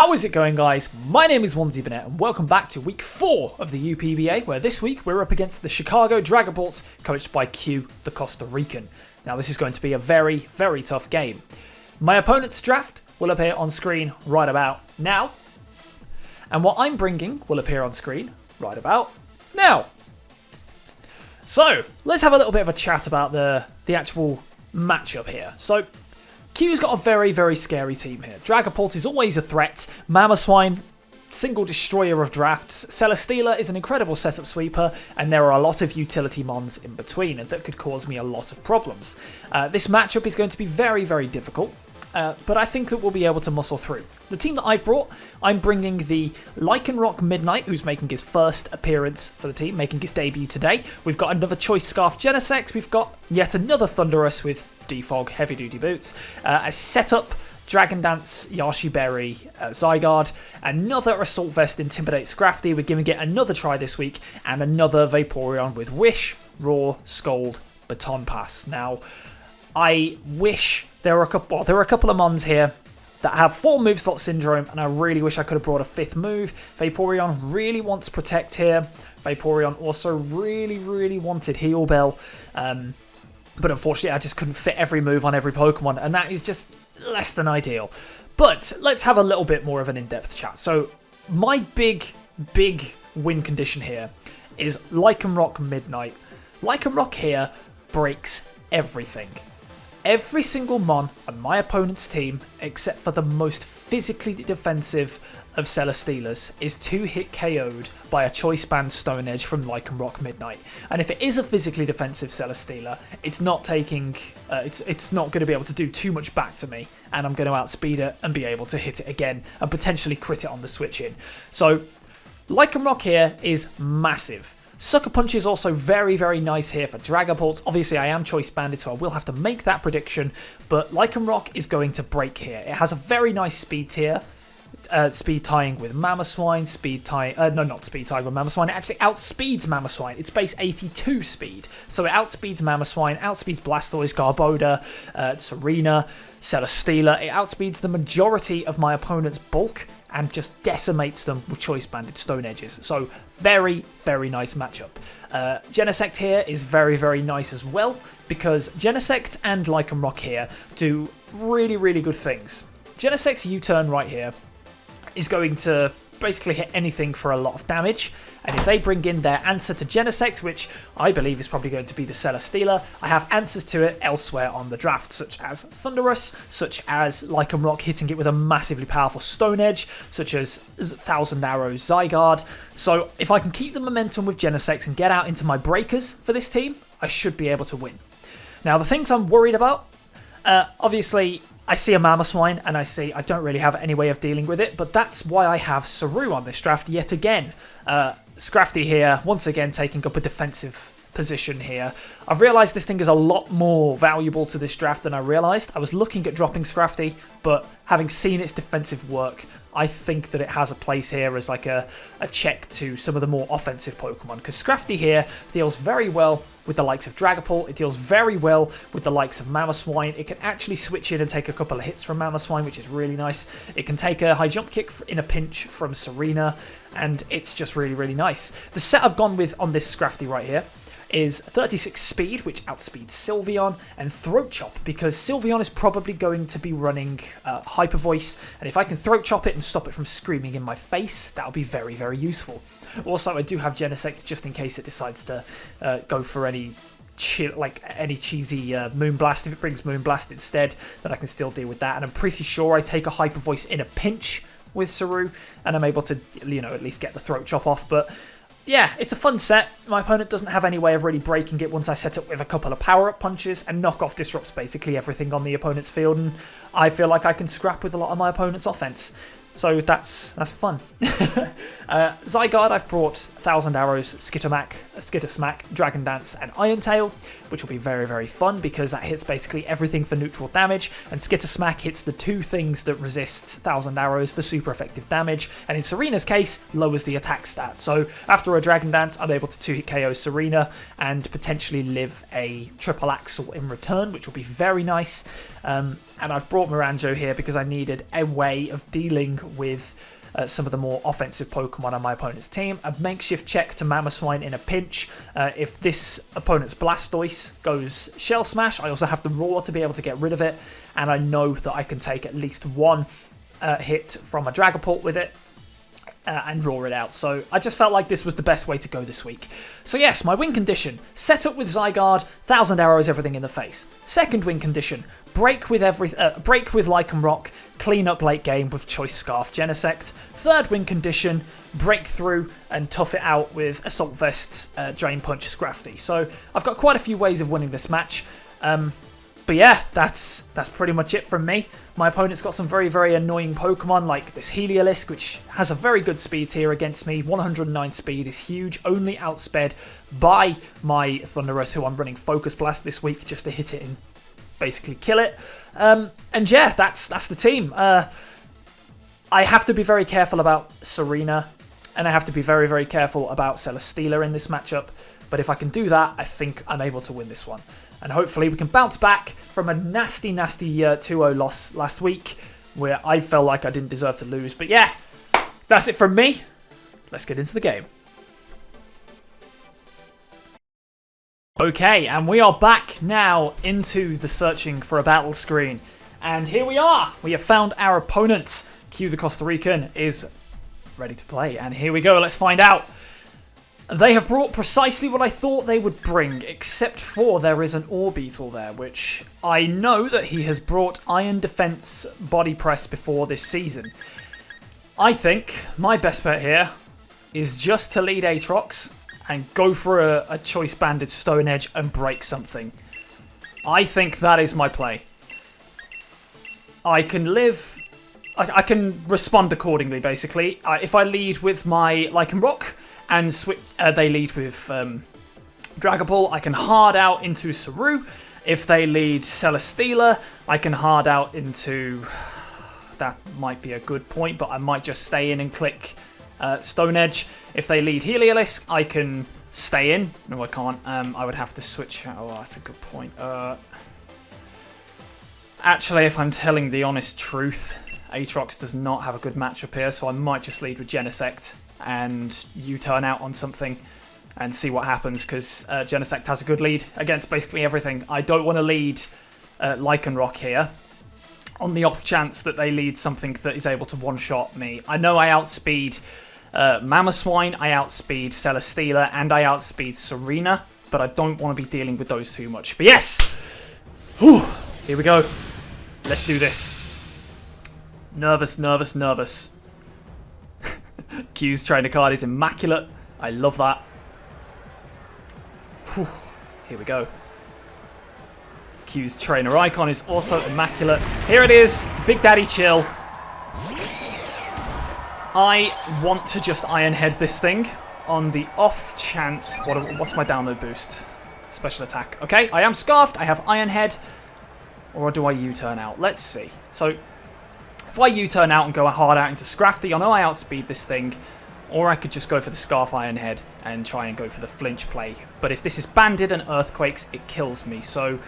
How is it going, guys? My name is Onesie Burnett and welcome back to week 4 of the UPBA, where this week we're up against the Chicago Dragapults, coached by QtheCostaRican. Now this is going to be a very, very tough game. My opponent's draft will appear on screen right about now, and what I'm bringing will appear on screen right about now. So, let's have a little bit of a chat about the actual matchup here. So, Q's got a very, very scary team here. Dragapult is always a threat. Mamoswine, single destroyer of drafts. Celesteela is an incredible setup sweeper, and there are a lot of utility mons in between, and that could cause me a lot of problems. This matchup is going to be very, very difficult, but I think that we'll be able to muscle through. The team that I've brought, I'm bringing the Lycanroc Midnight, who's making his first appearance for the team, making his debut today. We've got another Choice Scarf Genesect. We've got yet another Thunderous with Defog Heavy Duty Boots. A setup Dragon Dance Yashi Berry Zygarde. Another Assault Vest Intimidate SCRAFTY. We're giving it another try this week. And another Vaporeon with Wish, Roar, Scold, Baton Pass. Now, I wish there are a couple of mons here that have 4 move slot syndrome, and I really wish I could have brought a 5th move. Vaporeon really wants Protect here. Vaporeon also really, really wanted Heal Bell. But unfortunately, I just couldn't fit every move on every Pokemon, and that is just less than ideal. But let's have a little bit more of an in-depth chat. So my big win condition here is Lycanroc Midnight. Lycanroc here breaks everything. Every single mon on my opponent's team, except for the most physically defensive of Celesteelas, is 2-hit KO'd by a Choice Band Stone Edge from Lycanroc Midnight. And if it is a physically defensive Celesteela, it's not taking, it's not going to be able to do too much back to me, and I'm going to outspeed it and be able to hit it again and potentially crit it on the switch in. So Lycanroc here is massive. Sucker Punch is also very, very nice here for Dragapult. Obviously, I am Choice Banded, so I will have to make that prediction, but Lycanroc is going to break here. It has a very nice speed tier. Speed tying with Mamoswine, not speed tying with Mamoswine, it actually outspeeds Mamoswine. It's base 82 speed, so it outspeeds Mamoswine, outspeeds Blastoise, Garbodor, Serena, Celesteela. It outspeeds the majority of my opponent's bulk and just decimates them with Choice Banded Stone Edges. So very, very nice matchup. Genesect here is very, very nice as well, because Genesect and Lycanroc here do really, really good things. Genesect's U-turn right here is going to basically hit anything for a lot of damage, and if they bring in their answer to Genesect, which I believe is probably going to be the Celesteela, I have answers to it elsewhere on the draft, such as Thunderous, such as Lycanroc hitting it with a massively powerful Stone Edge, such as Thousand Arrows Zygarde. So if I can keep the momentum with Genesect and get out into my breakers for this team, I should be able to win. Now the things I'm worried about, obviously I see a Mamoswine and I don't really have any way of dealing with it, but that's why I have Saru on this draft yet again. SCRAFTY here, once again taking up a defensive position here. I've realised this thing is a lot more valuable to this draft than I realised. I was looking at dropping SCRAFTY, but having seen its defensive work, I think that it has a place here as like a check to some of the more offensive Pokemon, because SCRAFTY here deals very well with the likes of Dragapult, it deals very well with the likes of Mamoswine. It can actually switch in and take a couple of hits from Mamoswine, which is really nice. It can take a high jump kick in a pinch from Serena, and it's just really, really nice. The set I've gone with on this SCRAFTY right here is 36 speed, which outspeeds Sylveon, and Throat Chop, because Sylveon is probably going to be running Hyper Voice, and if I can Throat Chop it and stop it from screaming in my face, that'll be very, very useful. Also, I do have Genesect just in case it decides to go for any cheesy Moonblast. If it brings Moonblast instead, then I can still deal with that, and I'm pretty sure I take a Hyper Voice in a pinch with Saru, and I'm able to, at least get the Throat Chop off. But yeah, it's a fun set. My opponent doesn't have any way of really breaking it once I set up with a couple of power-up punches, and Knockoff disrupts basically everything on the opponent's field, and I feel like I can scrap with a lot of my opponent's offense. So that's fun. Zygarde, I've brought Thousand Arrows, Skittersmack, Dragon Dance, and Iron Tail. which will be very, very fun because that hits basically everything for neutral damage, and Skittersmack hits the two things that resist 1,000 arrows for super effective damage, and in Serena's case, lowers the attack stat. So after a Dragon Dance, I'm able to 2-hit KO Serena and potentially live a triple axle in return, which will be very nice. And I've brought Miranjo here because I needed a way of dealing with some of the more offensive Pokemon on my opponent's team. A makeshift check to Mamoswine in a pinch. If this opponent's Blastoise goes Shell Smash, I also have the Roar to be able to get rid of it, and I know that I can take at least one hit from a Dragapult with it and roar it out. So I just felt like this was the best way to go this week. So yes, my win condition: set up with Zygarde, 1,000 arrows, everything in the face. Second win condition: break with Lycanroc, clean up late game with Choice Scarf Genesect. Third win condition: break through and tough it out with Assault Vest, Drain Punch, Scrafty. So I've got quite a few ways of winning this match. But yeah, that's pretty much it from me. My opponent's got some very, very annoying Pokemon, like this Heliolisk, which has a very good speed tier against me. 109 speed is huge, only outsped by my Thundurus, who I'm running Focus Blast this week just to hit it and basically kill it. And yeah, that's the team. I have to be very careful about Serena, and I have to be very, very careful about Celesteela in this matchup. But if I can do that, I think I'm able to win this one. And hopefully we can bounce back from a nasty, nasty 2-0 loss last week, where I felt like I didn't deserve to lose. But yeah, that's it from me. Let's get into the game. Okay, and we are back now into the searching for a battle screen. And here we are. We have found our opponent. QtheCostaRican is ready to play. And here we go. Let's find out. They have brought precisely what I thought they would bring, except for there is an Orbeetle there, which I know that he has brought Iron Defense Body Press before this season. I think my best bet here is just to lead Aatrox and go for a Choice Banded Stone Edge and break something. I think that is my play. I can respond accordingly, basically. If I lead with my Lycanroc, and they lead with Dragapult, I can hard out into Saru. If they lead Celesteela, I can hard out into... That might be a good point, but I might just stay in and click Stone Edge. If they lead Heliolisk, I can stay in. No, I can't. I would have to switch out. Oh, that's a good point. Actually, if I'm telling the honest truth, Aatrox does not have a good matchup here, so I might just lead with Genesect and U-turn out on something and see what happens, because Genesect has a good lead against basically everything. I don't want to lead Lycanroc here on the off chance that they lead something that is able to one-shot me. I know I outspeed Mamoswine, I outspeed Celesteela, and I outspeed Serena, but I don't want to be dealing with those too much. But yes! Whew. Here we go. Let's do this. Nervous, nervous, nervous. Q's trainer card is immaculate. I love that. Whew. Here we go. Q's trainer icon is also immaculate. Here it is. Big Daddy Chill. I want to just Iron Head this thing on the off chance. What's my download boost? Special attack. Okay, I am Scarfed. I have Iron Head. Or do I U-turn out? Let's see. So if I U-turn out and go hard out into Scrafty, I know I outspeed this thing, or I could just go for the Scarf Iron Head and try and go for the flinch play. But if this is Banded and Earthquakes, it kills me. So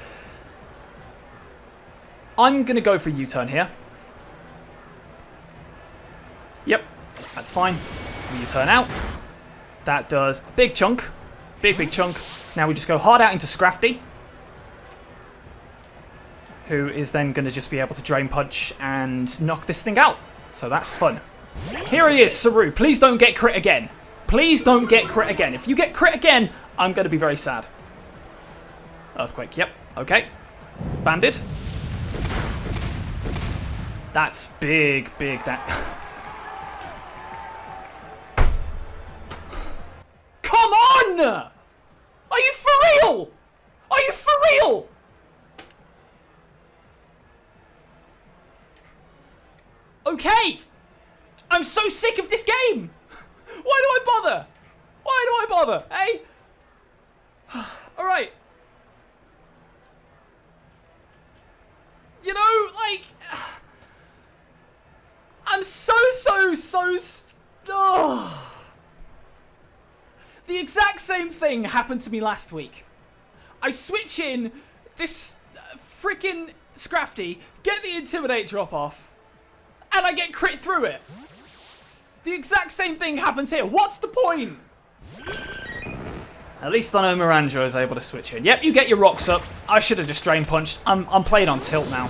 I'm going to go for U-turn here. Yep, that's fine. U-turn out. That does a big chunk. Big, big chunk. Now we just go hard out into Scrafty, who is then going to just be able to Drain Punch and knock this thing out. So that's fun. Here he is, Saru. Please don't get crit again. Please don't get crit again. If you get crit again, I'm going to be very sad. Earthquake, yep. Okay. Banded. That's big, big damage. Come on! Are you for real? Are you for real? Okay! I'm so sick of this game! Why do I bother? Why do I bother? Hey? Alright. You know, like... I'm so... Oh. The exact same thing happened to me last week. I switch in this freaking SCRAFTY, get the Intimidate drop off, and I get crit through it. The exact same thing happens here. What's the point? At least I know Miranjo is able to switch in. Yep, you get your rocks up. I should have just drain punched. I'm playing on tilt now.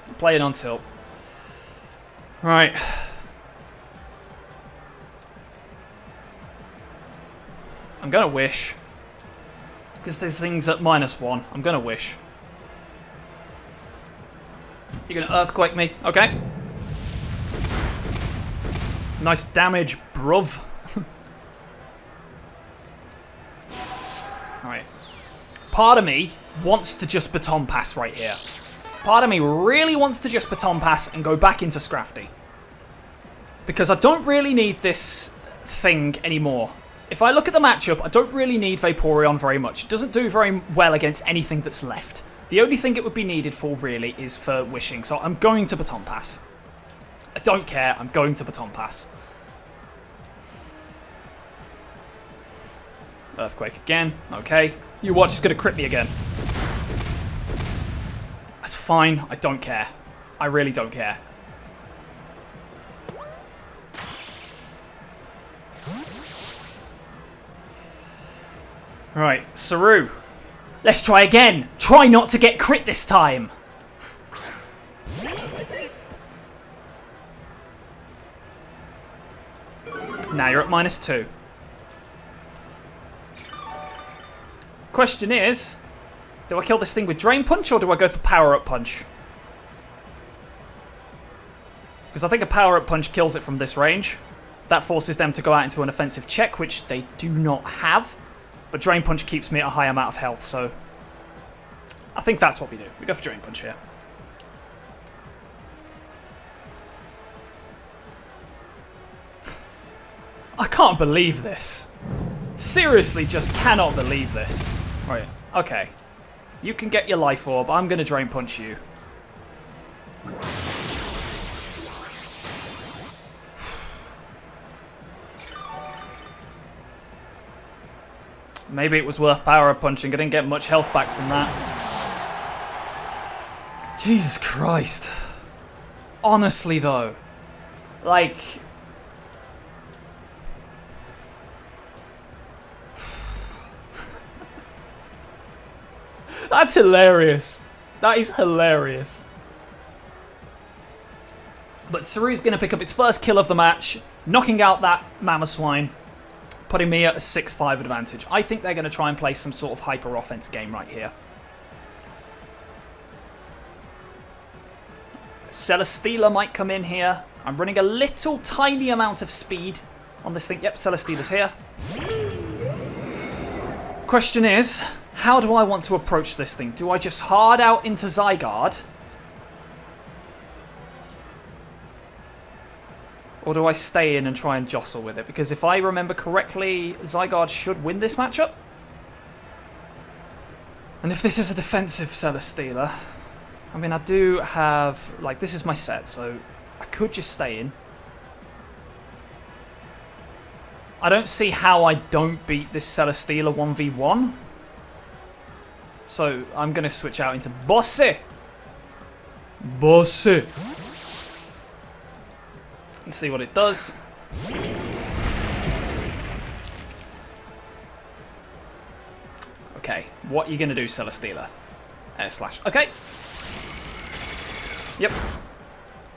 I'm playing on tilt. Right. I'm gonna wish. Because this thing's at -1. I'm gonna wish. You're gonna earthquake me. Okay. Nice damage, bruv. Alright. Part of me wants to just baton pass right here. Part of me really wants to just baton pass and go back into SCRAFTY. Because I don't really need this thing anymore. If I look at the matchup, I don't really need Vaporeon very much. It doesn't do very well against anything that's left. The only thing it would be needed for, really, is for wishing. So I'm going to baton pass. I don't care. I'm going to baton pass. Earthquake again. Okay. You watch, it's going to crit me again. That's fine. I don't care. I really don't care. Right, Saru. Let's try again. Try not to get crit this time. Now you're at -2. Question is, do I kill this thing with Drain Punch or do I go for Power Up Punch? Because I think a Power Up Punch kills it from this range. That forces them to go out into an offensive check, which they do not have. But Drain Punch keeps me at a high amount of health, so... I think that's what we do. We go for Drain Punch here. I can't believe this. Seriously, just cannot believe this. Right, okay. You can get your Life Orb. I'm going to Drain Punch you. Maybe it was worth Power Up Punching. I didn't get much health back from that. Jesus Christ. Honestly, though. Like... That's hilarious. That is hilarious. But Saru's going to pick up its first kill of the match, knocking out that Mamoswine, putting me at a 6-5 advantage. I think they're going to try and play some sort of hyper-offense game right here. Celesteela might come in here. I'm running a little tiny amount of speed on this thing. Yep, Celesteela's here. Question is, how do I want to approach this thing? Do I just hard out into Zygarde? Or do I stay in and try and jostle with it? Because if I remember correctly, Zygarde should win this matchup. And if this is a defensive Celesteela, I mean, I do have... Like, this is my set, so I could just stay in. I don't see how I don't beat this Celesteela 1v1. So I'm going to switch out into Bossy. Bossy. Let's see what it does. Okay, what are you going to do, Celesteela? Air Slash. Okay. Yep.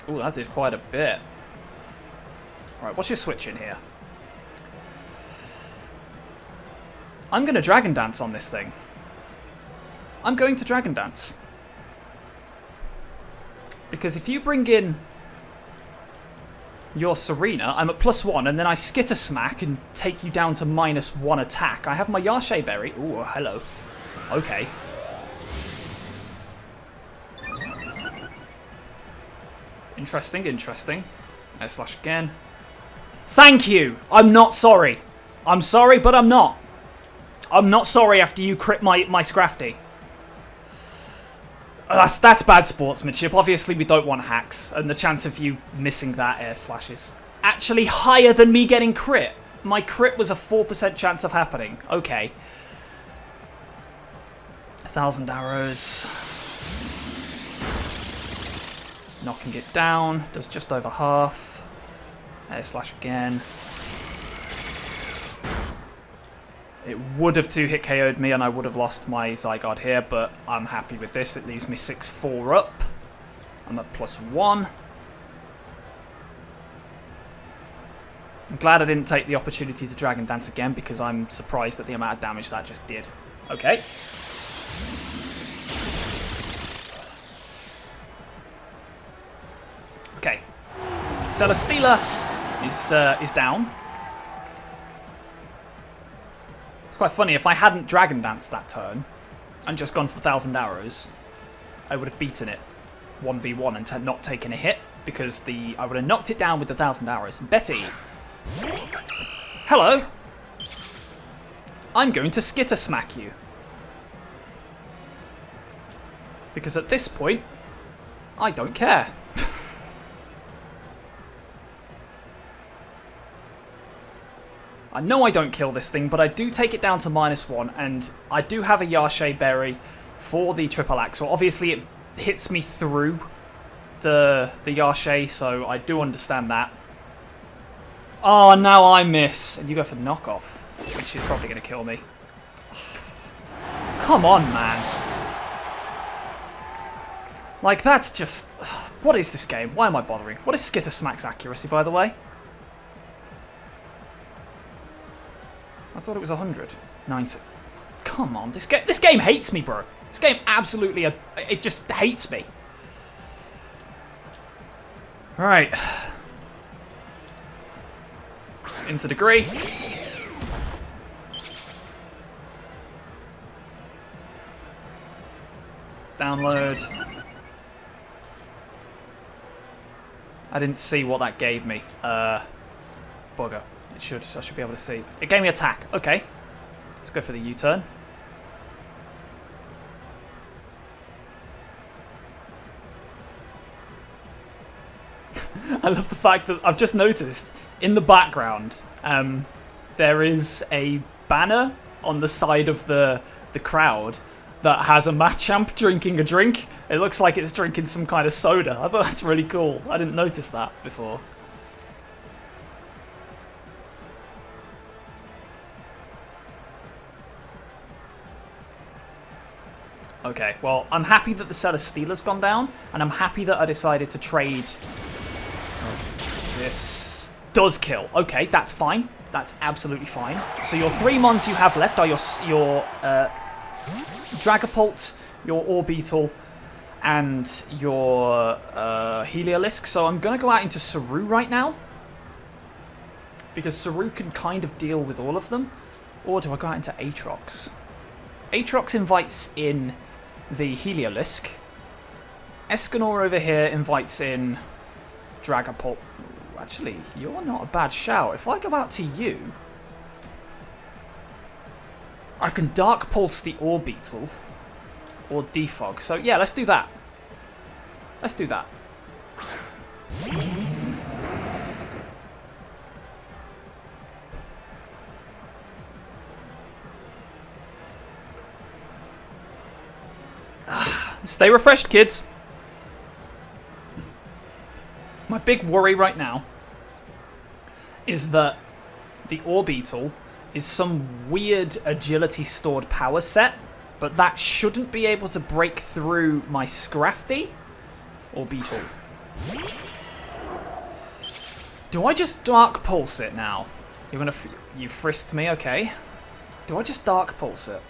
Ooh, that did quite a bit. Alright, what's your switch in here? I'm going to Dragon Dance on this thing. I'm going to Dragon Dance. Because if you bring in your Serena, I'm at +1, and then I Skitter Smack and take you down to -1 attack. I have my Yashe Berry. Ooh, hello. Okay. Interesting, interesting. Air Slash again. Thank you! I'm not sorry. I'm sorry, but I'm not. I'm not sorry after you crit my SCRAFTY. That's bad sportsmanship. Obviously, we don't want hacks, and the chance of you missing that air slash is actually higher than me getting crit. My crit was a 4% chance of happening. Okay. 1,000 arrows. Knocking it down. Does just over half. Air slash again. It would have 2-hit KO'd me and I would have lost my Zygarde here, but I'm happy with this. It leaves me 6-4 up. I'm at +1. I'm glad I didn't take the opportunity to Dragon Dance again because I'm surprised at the amount of damage that just did. Okay. Okay. Celesteela is down. It's quite funny, if I hadn't Dragon Danced that turn and just gone for 1,000 arrows, I would have beaten it 1v1 and not taken a hit because I would have knocked it down with the 1,000 arrows. Betty. Hello. I'm going to skitter smack you. Because at this point, I don't care. I know I don't kill this thing, but I do take it down to -1, and I do have a Yashe Berry for the triple axe. So obviously it hits me through the Yashe, so I do understand that. Oh, now I miss. And you go for knockoff, which is probably going to kill me. Come on, man. Like, that's just... What is this game? Why am I bothering? What is Skitter Smack's accuracy, by the way? I thought it was 100. 90. Come on, this game hates me, bro. This game absolutely... It just hates me. Alright. Into degree. Download. I didn't see what that gave me. Bugger. I should be able to see. It gave me attack. Okay. Let's go for the U-turn. I love the fact that I've just noticed in the background there is a banner on the side of the crowd that has a Machamp drinking a drink. It looks like it's drinking some kind of soda. I thought that's really cool. I didn't notice that before. Okay, well, I'm happy that the Celesteela's gone down, and I'm happy that I decided to trade. This does kill. Okay, that's fine. That's absolutely fine. So your 3 mons you have left are your Dragapult, your Orbeetle, and your Heliolisk. So I'm going to go out into Saru right now, because Saru can kind of deal with all of them. Or do I go out into Aatrox? Aatrox invites in the Heliolisk. Escanor over here invites in Dragapult. Actually, you're not a bad shout. If I go out to you, I can Dark Pulse the Orbeetle or Defog. So yeah, let's do that. Let's do that. Stay refreshed, kids. My big worry right now is that the Orbeetle is some weird agility stored power set, but that shouldn't be able to break through my Scrafty Orbeetle. Do I just Dark Pulse it now? You frisked me, okay. Do I just Dark Pulse it?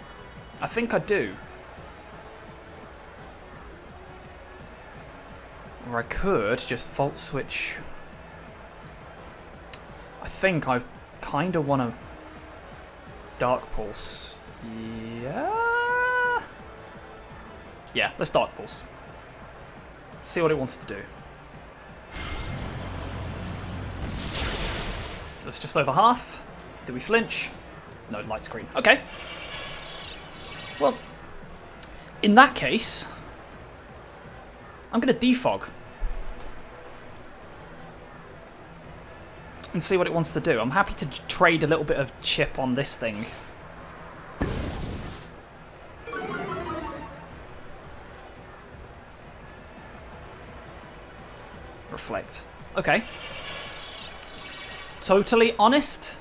I think I do. Or I could just Volt Switch. I think I kind of want to Dark Pulse. Yeah? Yeah, let's Dark Pulse. See what it wants to do. So it's just over half. Do we flinch? No, light screen. Okay. Well, in that case, I'm going to defog. And see what it wants to do. I'm happy to trade a little bit of chip on this thing. Reflect. Okay. Totally honest.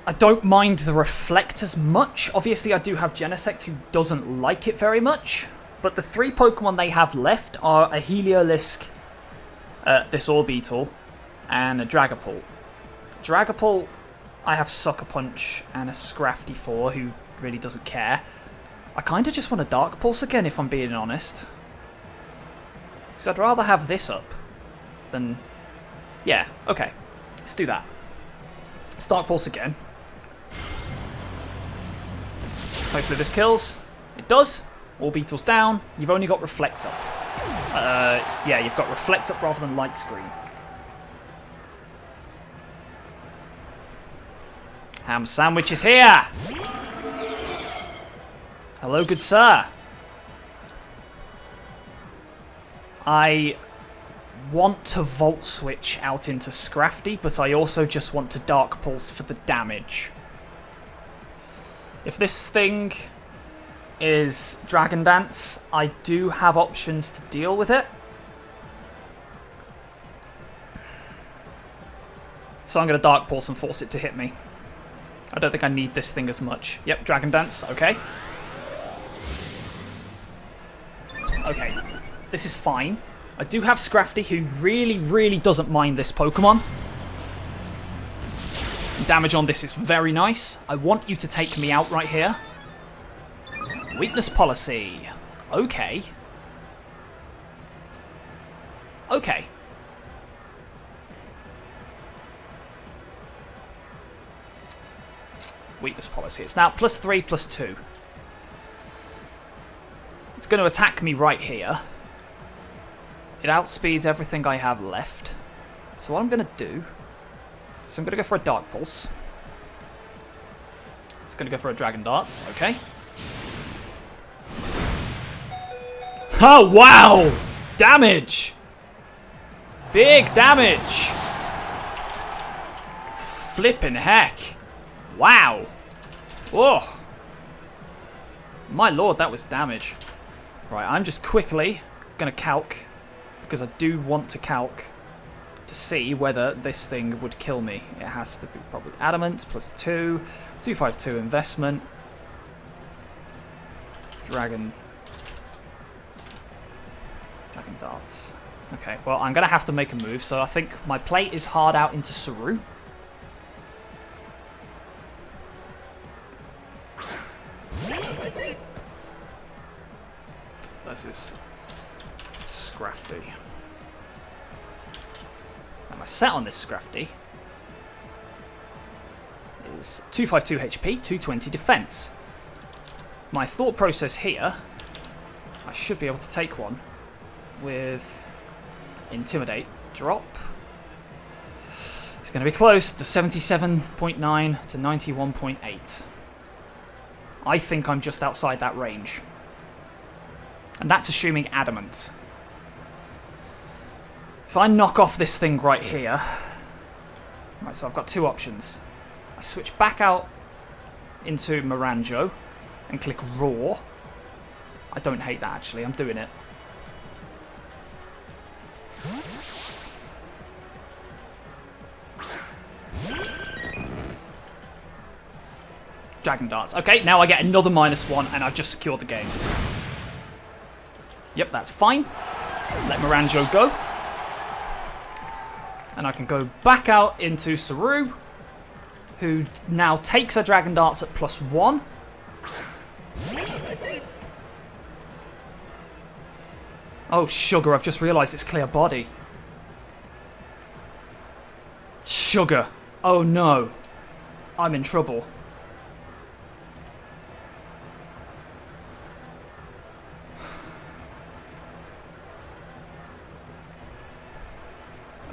I don't mind the reflect as much. Obviously, I do have Genesect who doesn't like it very much. But the 3 Pokemon they have left are a Heliolisk, this Orbeetle, and a Dragapult. Dragapult, I have Sucker Punch and a Scrafty for, who really doesn't care. I kind of just want a Dark Pulse again, if I'm being honest. Because I'd rather have this up than... Yeah, okay. Let's do that. Let's Dark Pulse again. Hopefully this kills. It does. Orbeetle's down. You've only got Reflect up. Yeah, you've got Reflect up rather than Light Screen. Ham Sandwich is here! Hello, good sir. I want to Volt Switch out into Scrafty, but I also just want to Dark Pulse for the damage. If this thing is Dragon Dance, I do have options to deal with it. So I'm going to Dark Pulse and force it to hit me. I don't think I need this thing as much. Yep, Dragon Dance, okay. Okay, this is fine. I do have Scrafty, who really, really doesn't mind this Pokemon. Damage on this is very nice. I want you to take me out right here. Weakness policy. Okay. Okay. Weakness policy. It's now +3, +2. It's going to attack me right here. It outspeeds everything I have left. So what I'm going to do is I'm going to go for a Dark Pulse. It's going to go for a Dragon Darts. Okay. Oh, wow! Damage! Big damage! Flippin' heck. Wow. Oh. My lord, that was damage. Right, I'm just quickly going to calc, because I do want to calc to see whether this thing would kill me. It has to be probably Adamant, +2, 252 investment. Dragon Darts. Okay, well, I'm going to have to make a move, so I think my play is hard out into Saru. Versus Scrafty. Now my set on this Scrafty is 252 HP, 220 defense. My thought process here, I should be able to take one with Intimidate. Drop. It's going to be close to 77.9 to 91.8. I think I'm just outside that range. And that's assuming Adamant. If I knock off this thing right here... Right, so I've got 2 options. I switch back out into Miranjo and click Raw. I don't hate that, actually. I'm doing it. Dragon Darts. Okay, now I get another -1 and I've just secured the game. Yep, that's fine. Let Miranjo go. And I can go back out into Saru, who now takes a Dragon Darts at +1. Oh, sugar, I've just realised it's clear body. Sugar. Oh no. I'm in trouble.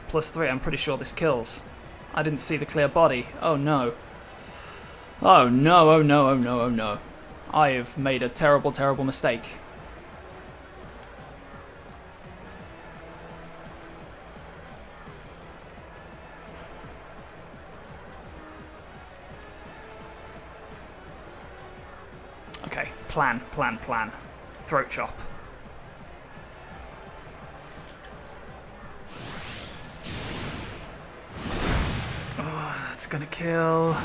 +3, I'm pretty sure this kills. I didn't see the clear body. Oh no. Oh no, oh no, oh no, oh no. I have made a terrible, terrible mistake. Okay, plan. Throat chop. Oh, that's gonna kill.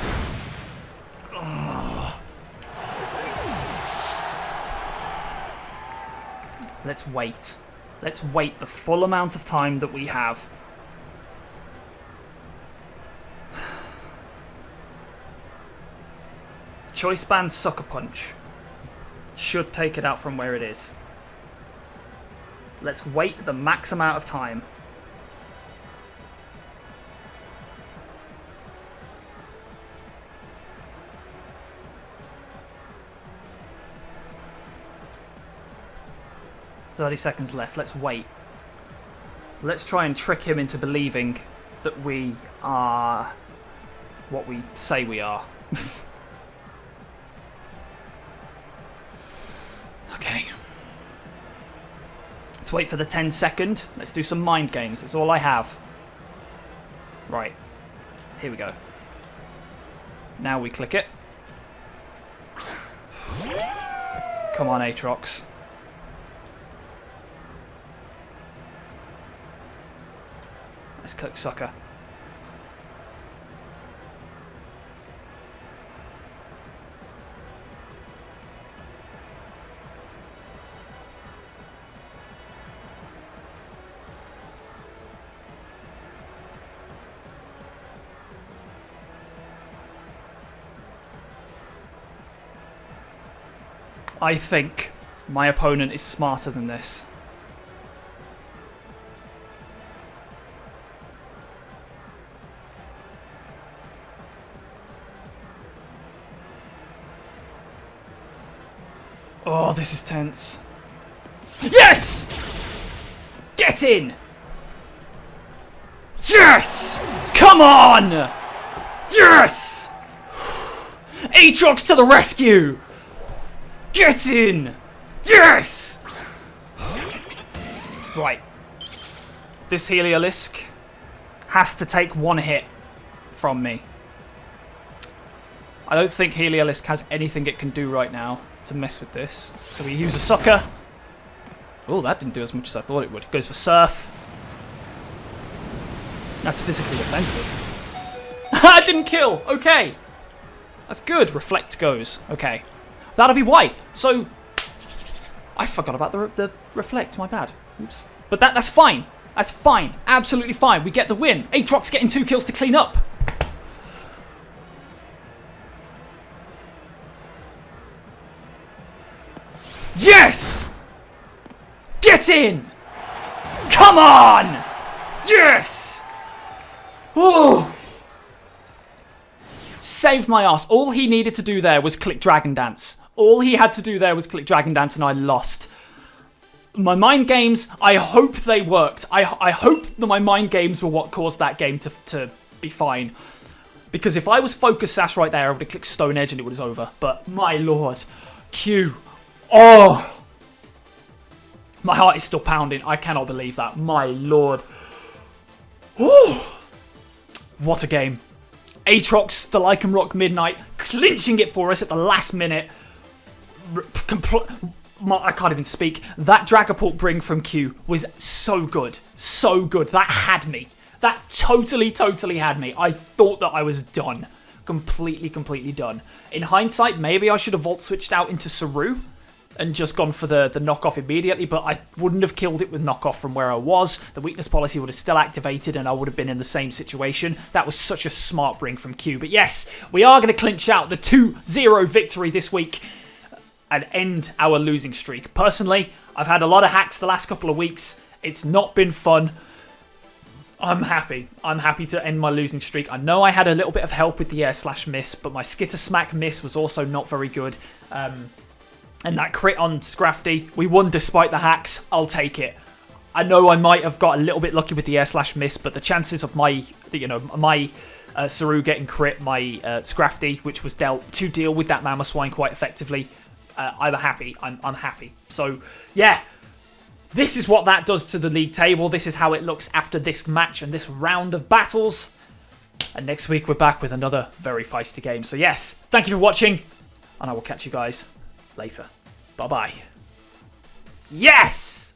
Oh. Let's wait. Let's wait the full amount of time that we have. Choice Band Sucker Punch should take it out from where it is. Let's wait the max amount of time. "30 seconds left. Let's wait. Let's try and trick him into believing that we are what we say we are." Okay. Let's wait for the 10-second. Let's do some mind games. That's all I have. Right. Here we go. Now we click it. Come on, Aatrox. Let's click Sucker. I think my opponent is smarter than this. Oh, this is tense. Yes! Get in! Yes! Come on! Yes! Aatrox to the rescue! Get in! Yes! Right. This Heliolisk has to take one hit from me. I don't think Heliolisk has anything it can do right now to mess with this. So we use a Sucker. Oh, that didn't do as much as I thought it would. Goes for Surf. That's physically offensive. I didn't kill! Okay. That's good. Reflect goes. Okay. That'll be white. So, I forgot about the reflect. My bad. Oops. But that's fine. That's fine. Absolutely fine. We get the win. Aatrox getting 2 kills to clean up. Yes! Get in! Come on! Yes! Oh! Saved my ass. All he needed to do there was click Dragon Dance. All he had to do there was click Dragon Dance and I lost. My mind games, I hope they worked. I hope that my mind games were what caused that game to be fine. Because if I was focused sash right there, I would have clicked Stone Edge and it was over. But my lord. Q. Oh. My heart is still pounding. I cannot believe that. My lord. Ooh. What a game. Aatrox, the Lycanroc Midnight, clinching it for us at the last minute. I can't even speak. That Dragapult bring from Q was so good. So good. That had me. That totally had me. I thought that I was done. Completely done. In hindsight, maybe I should have Volt switched out into Saru and just gone for the knockoff immediately, but I wouldn't have killed it with knockoff from where I was. The weakness policy would have still activated and I would have been in the same situation. That was such a smart bring from Q. But yes, we are going to clinch out the 2-0 victory this week and end our losing streak. Personally, I've had a lot of hacks the last couple of weeks. It's not been fun. I'm happy. I'm happy to end my losing streak. I know I had a little bit of help with the air/miss, but my Skitter Smack miss was also not very good. And that crit on SCRAFTY, we won despite the hacks. I'll take it. I know I might have got a little bit lucky with the air/miss, but the chances of my Saru getting crit, my SCRAFTY, which was dealt to deal with that Mamoswine quite effectively, I'm happy. I'm happy. So, yeah. This is what that does to the league table. This is how it looks after this match and this round of battles. And next week, we're back with another very feisty game. So, yes, thank you for watching, and I will catch you guys later. Bye-bye. Yes!